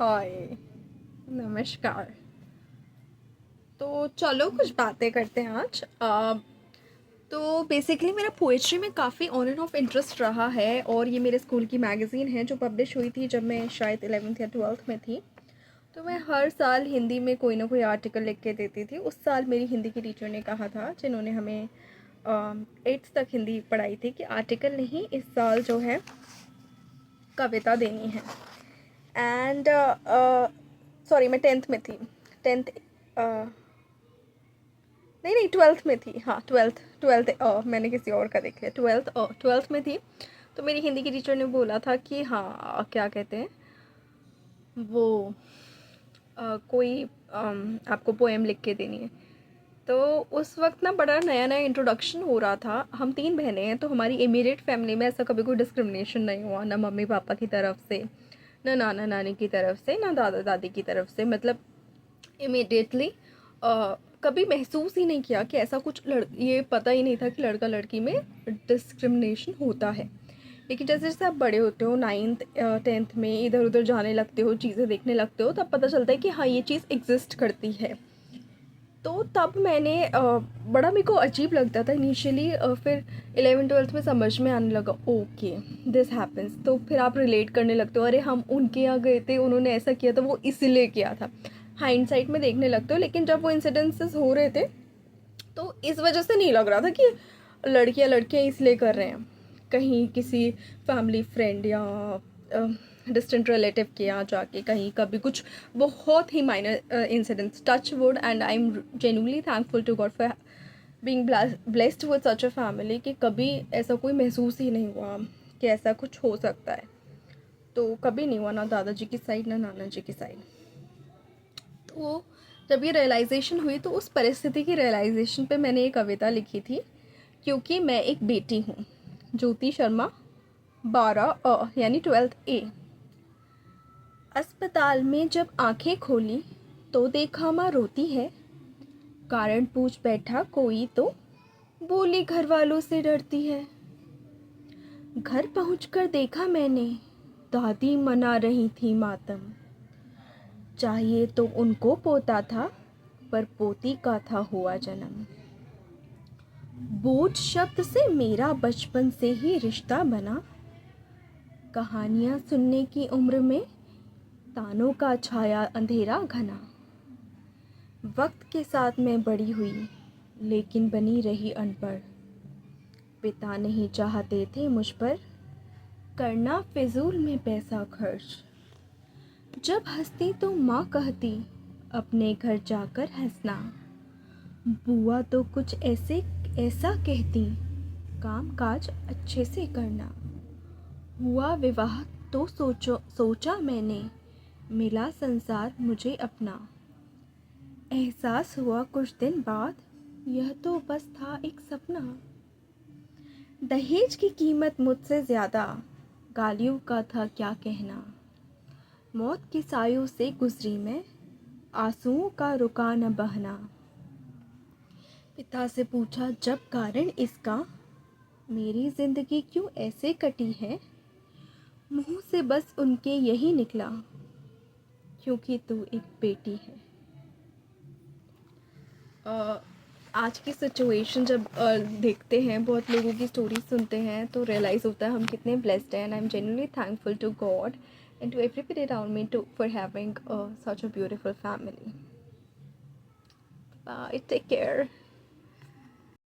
हाय, नमस्कार। तो चलो कुछ बातें करते हैं आज। तो बेसिकली मेरा पोएट्री में काफ़ी ऑन एंड ऑफ इंटरेस्ट रहा है, और ये मेरे स्कूल की मैगज़ीन है जो पब्लिश हुई थी जब मैं शायद 11th या 12th में थी। तो मैं हर साल हिंदी में कोई ना कोई आर्टिकल लिख के देती थी। उस साल मेरी हिंदी की टीचर ने कहा था, जिन्होंने हमें 8th तक हिंदी पढ़ाई थी, कि आर्टिकल नहीं, इस साल जो है कविता देनी है। एंड सॉरी, मैं 10th में थी। 10th, नहीं नहीं, 12th में थी। हाँ, ट्वेल्थ मैंने किसी और का देख लिया। ट्वेल्थ में थी। तो मेरी हिंदी की टीचर ने बोला था कि हाँ, क्या कहते हैं वो, कोई आपको पोएम लिख के देनी है। तो उस वक्त ना बड़ा नया नया इंट्रोडक्शन हो रहा था। हम 3 बहनें हैं, तो हमारी इमीडिएट फैमिली में ऐसा कभी कोई डिस्क्रिमिनेशन नहीं हुआ, ना मम्मी पापा की तरफ से, ना नाना नानी की तरफ से, ना दादा दादी की तरफ से। मतलब इमीडिएटली कभी महसूस ही नहीं किया कि ऐसा कुछ ये पता ही नहीं था कि लड़का लड़की में डिस्क्रिमिनेशन होता है। लेकिन जैसे जैसे आप बड़े होते हो, 9th 10th में इधर उधर जाने लगते हो, चीज़ें देखने लगते हो, तब पता चलता है कि हाँ, ये चीज़ एग्जिस्ट करती है। तो तब मैंने बड़ा मेरे को अजीब लगता था इनिशियली। फिर 11th 12th में समझ में आने लगा, ओके दिस हैपन्स। तो फिर आप रिलेट करने लगते हो, अरे हम उनके यहाँ गए थे, उन्होंने ऐसा किया था, वो इसलिए किया था। हाइंडसाइट में देखने लगते हो, लेकिन जब वो इंसिडेंसेस हो रहे थे तो इस वजह से नहीं लग रहा था कि लड़कियां लड़कियां इसलिए कर रहे हैं। कहीं किसी फैमिली फ्रेंड या डिस्टेंट रिलेटिव के यहाँ जाके, कहीं कभी कुछ बहुत ही minor incidents, touch wood, and I am genuinely thankful to God for being blessed with such a family, कि कभी ऐसा कोई महसूस ही नहीं हुआ कि ऐसा कुछ हो सकता है। तो कभी नहीं हुआ, ना दादाजी की साइड ना नाना जी की साइड। तो जब ये रियलाइजेशन हुई, तो उस परिस्थिति की रियलाइजेशन पे मैंने ये कविता लिखी थी। क्योंकि मैं एक बेटी हूँ, ज्योति शर्मा, 12 यानी 12th A। अस्पताल में जब आंखें खोली तो देखा माँ रोती है। कारण पूछ बैठा कोई तो बोली घर वालों से डरती है। घर पहुंचकर देखा मैंने, दादी मना रही थी मातम। चाहिए तो उनको पोता था, पर पोती का था हुआ जन्म। बोझ शब्द से मेरा बचपन से ही रिश्ता बना। कहानियाँ सुनने की उम्र में तानों का छाया अंधेरा घना। वक्त के साथ मैं बड़ी हुई, लेकिन बनी रही अनपढ़। पिता नहीं चाहते थे मुझ पर करना फिजूल में पैसा खर्च। जब हंसती तो माँ कहती अपने घर जाकर हंसना। बुआ तो कुछ ऐसा कहती, काम काज अच्छे से करना। हुआ विवाह तो सोचा मैंने, मिला संसार मुझे अपना। एहसास हुआ कुछ दिन बाद, यह तो बस था एक सपना। दहेज की कीमत मुझसे ज़्यादा, गालियों का था क्या कहना। मौत की सायों से गुजरी मैं, आंसुओं का रुका न बहना। पिता से पूछा जब कारण इसका, मेरी ज़िंदगी क्यों ऐसे कटी है। मुंह से बस उनके यही निकला, क्योंकि तू एक बेटी है। आज की सिचुएशन जब देखते हैं, बहुत लोगों की स्टोरी सुनते हैं, तो रियलाइज़ होता है हम कितने ब्लेस्ड हैं। And I am genuinely thankful to God and to everybody around me too for having such a beautiful family. Bye, take care.